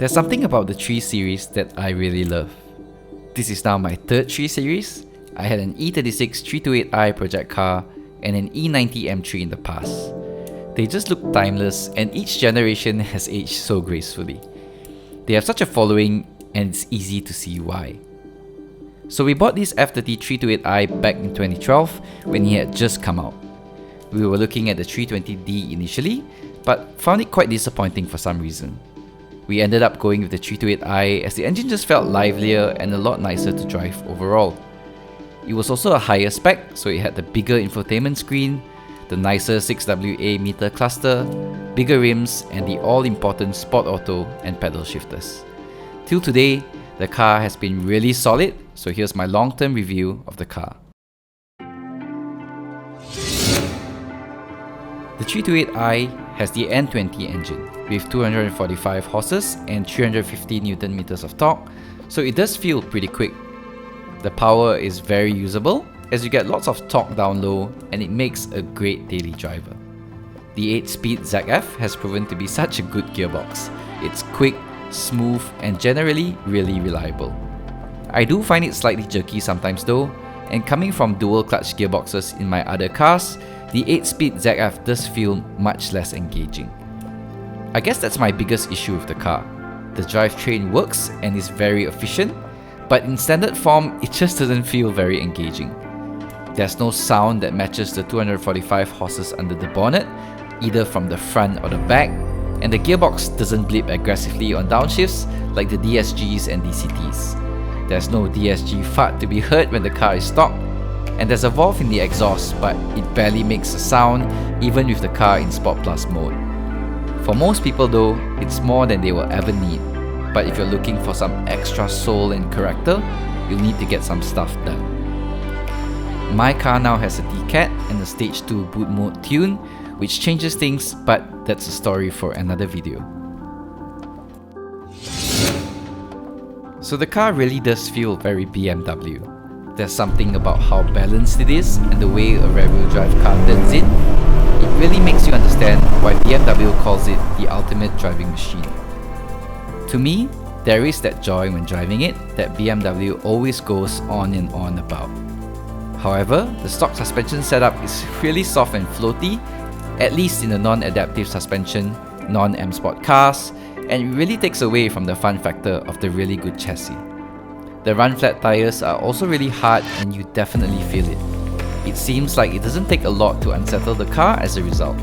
There's something about the 3 Series that I really love. This is now my third 3 Series. I had an E36 328i project car and an E90 M3 in the past. They just look timeless, and each generation has aged so gracefully. They have such a following, and it's easy to see why. So we bought this F30 328i back in 2012 when he had just come out. We were looking at the 320D initially, but found it quite disappointing for some reason. We ended up going with the 328i as the engine just felt livelier and a lot nicer to drive overall. It was also a higher spec, so it had the bigger infotainment screen, the nicer 6WA meter cluster, bigger rims, and the all-important Sport Auto and pedal shifters. Till today, the car has been really solid, so here's my long-term review of the car. The 328i has the N20 engine with 245 horses and 350 Nm of torque, so it does feel pretty quick. The power is very usable as you get lots of torque down low, and it makes a great daily driver. The 8-speed ZF has proven to be such a good gearbox. It's quick, smooth, and generally really reliable. I do find it slightly jerky sometimes though, and coming from dual clutch gearboxes in my other cars, the 8-speed ZF does feel much less engaging. I guess that's my biggest issue with the car. The drivetrain works and is very efficient, but in standard form, it just doesn't feel very engaging. There's no sound that matches the 245 horses under the bonnet, either from the front or the back, and the gearbox doesn't blip aggressively on downshifts like the DSGs and DCTs. There's no DSG fart to be heard when the car is stopped, and there's a valve in the exhaust, but it barely makes a sound even with the car in Sport Plus mode. For most people though, it's more than they will ever need, but if you're looking for some extra soul and character, you'll need to get some stuff done. My car now has a DCAT and a Stage 2 boot mode tune, which changes things, but that's a story for another video. So the car really does feel very BMW. There's something about how balanced it is and the way a rear-wheel drive car blends in. It really makes you understand why BMW calls it the ultimate driving machine. To me, there is that joy when driving it that BMW always goes on and on about. However, the stock suspension setup is really soft and floaty, at least in the non-adaptive suspension, non-M Sport cars, and it really takes away from the fun factor of the really good chassis. The run-flat tyres are also really hard, and you definitely feel it. It seems like it doesn't take a lot to unsettle the car as a result.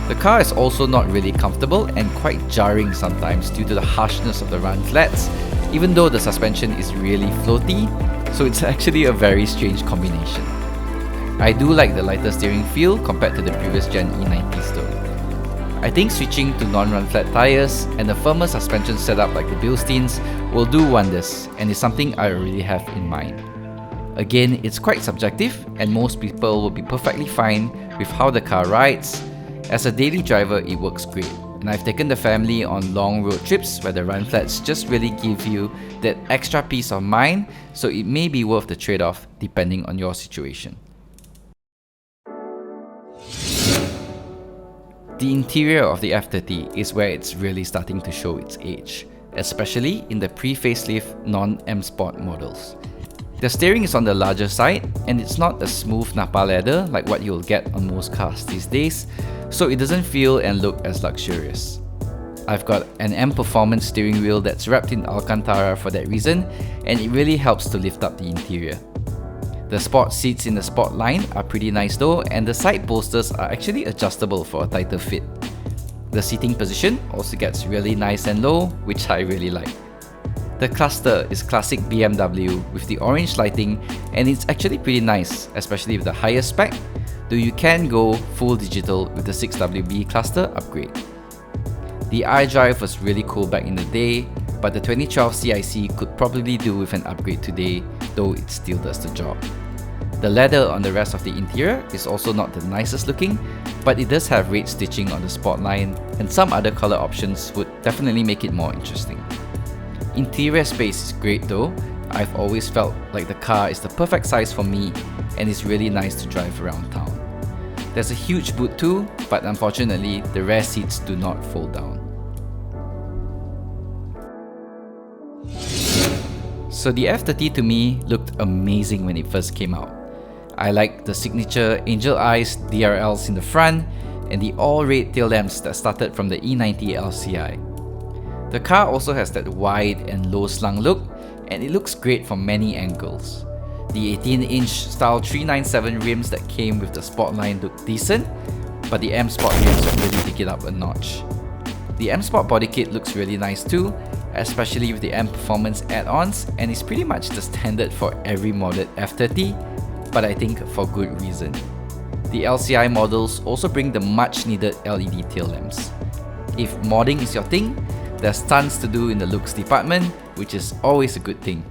The car is also not really comfortable and quite jarring sometimes due to the harshness of the run-flats, even though the suspension is really floaty, so it's actually a very strange combination. I do like the lighter steering feel compared to the previous gen E90s though. I think switching to non-run flat tyres and a firmer suspension setup like the Bilsteins will do wonders, and is something I already have in mind. Again, it's quite subjective, and most people will be perfectly fine with how the car rides. As a daily driver, it works great, and I've taken the family on long road trips where the run flats just really give you that extra peace of mind, so it may be worth the trade-off depending on your situation. The interior of the F30 is where it's really starting to show its age, especially in the pre-facelift non-M Sport models. The steering is on the larger side, and it's not a smooth Napa leather like what you'll get on most cars these days, so it doesn't feel and look as luxurious. I've got an M Performance steering wheel that's wrapped in Alcantara for that reason, and it really helps to lift up the interior. The sport seats in the Sport line are pretty nice though, and the side bolsters are actually adjustable for a tighter fit. The seating position also gets really nice and low, which I really like. The cluster is classic BMW with the orange lighting, and it's actually pretty nice, especially with the higher spec, though you can go full digital with the 6WB cluster upgrade. The iDrive was really cool back in the day, but the 2012 CIC could probably do with an upgrade today, though it still does the job. The leather on the rest of the interior is also not the nicest looking, but it does have red stitching on the Sport line, and some other color options would definitely make it more interesting. Interior space is great though. I've always felt like the car is the perfect size for me, and it's really nice to drive around town. There's a huge boot too, but unfortunately the rear seats do not fold down. So the F30 to me looked amazing when it first came out. I liked the signature angel eyes DRLs in the front and the all-red tail lamps that started from the E90 LCI. The car also has that wide and low slung look, and it looks great from many angles. The 18-inch style 397 rims that came with the Sportline look decent, but the M Sport rims really pick it up a notch. The M Sport body kit looks really nice too, especially with the M Performance add-ons, and is pretty much the standard for every modded F30, but I think for good reason. The LCI models also bring the much needed LED tail lamps. If modding is your thing, there's tons to do in the looks department, which is always a good thing.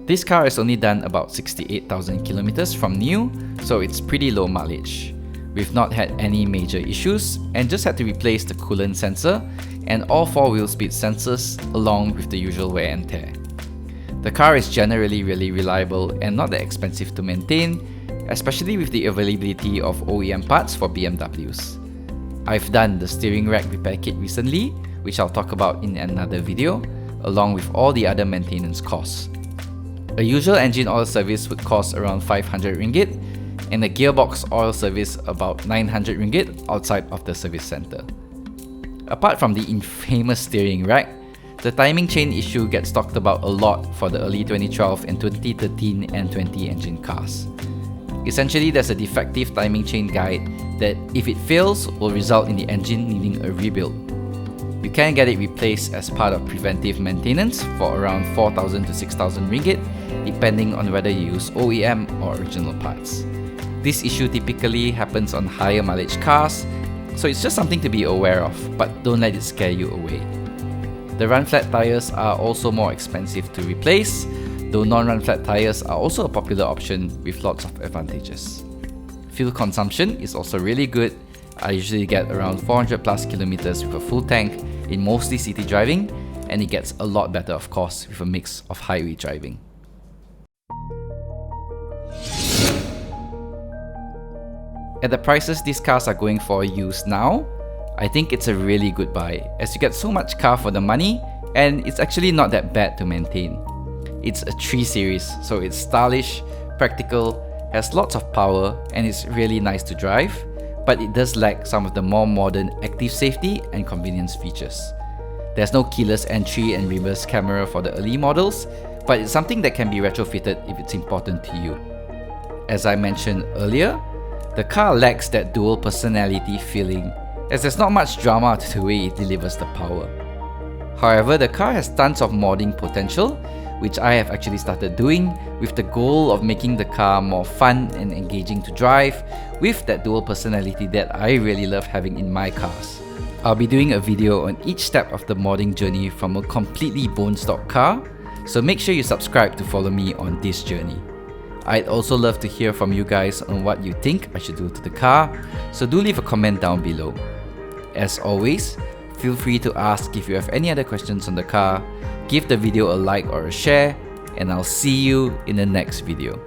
This car has only done about 68,000 kilometers from new, so it's pretty low mileage. We've not had any major issues and just had to replace the coolant sensor and all 4 wheel speed sensors along with the usual wear and tear. The car is generally really reliable and not that expensive to maintain, especially with the availability of OEM parts for BMWs. I've done the steering rack repair kit recently, which I'll talk about in another video, along with all the other maintenance costs. A usual engine oil service would cost around 500 ringgit, and a gearbox oil service about 900 ringgit outside of the service center. Apart from the infamous steering rack, the timing chain issue gets talked about a lot for the early 2012 and 2013 N20 engine cars. Essentially, there's a defective timing chain guide that, if it fails, will result in the engine needing a rebuild. You can get it replaced as part of preventive maintenance for around 4,000 to 6,000 ringgit, depending on whether you use OEM or original parts. This issue typically happens on higher mileage cars, so it's just something to be aware of, but don't let it scare you away. The run flat tires are also more expensive to replace, though non-run flat tires are also a popular option with lots of advantages. Fuel consumption is also really good. I usually get around 400 plus kilometers with a full tank in mostly city driving, and it gets a lot better of course with a mix of highway driving. At the prices these cars are going for used now, I think it's a really good buy, as you get so much car for the money, and it's actually not that bad to maintain. It's a 3 series, so it's stylish, practical, has lots of power, and it's really nice to drive, but it does lack some of the more modern active safety and convenience features. There's no keyless entry and reverse camera for the early models, but it's something that can be retrofitted if it's important to you. As I mentioned earlier, the car lacks that dual personality feeling, as there's not much drama to the way it delivers the power. However, the car has tons of modding potential, which I have actually started doing with the goal of making the car more fun and engaging to drive with that dual personality that I really love having in my cars. I'll be doing a video on each step of the modding journey from a completely bone stock car, so make sure you subscribe to follow me on this journey. I'd also love to hear from you guys on what you think I should do to the car, so do leave a comment down below. As always, feel free to ask if you have any other questions on the car, give the video a like or a share, and I'll see you in the next video.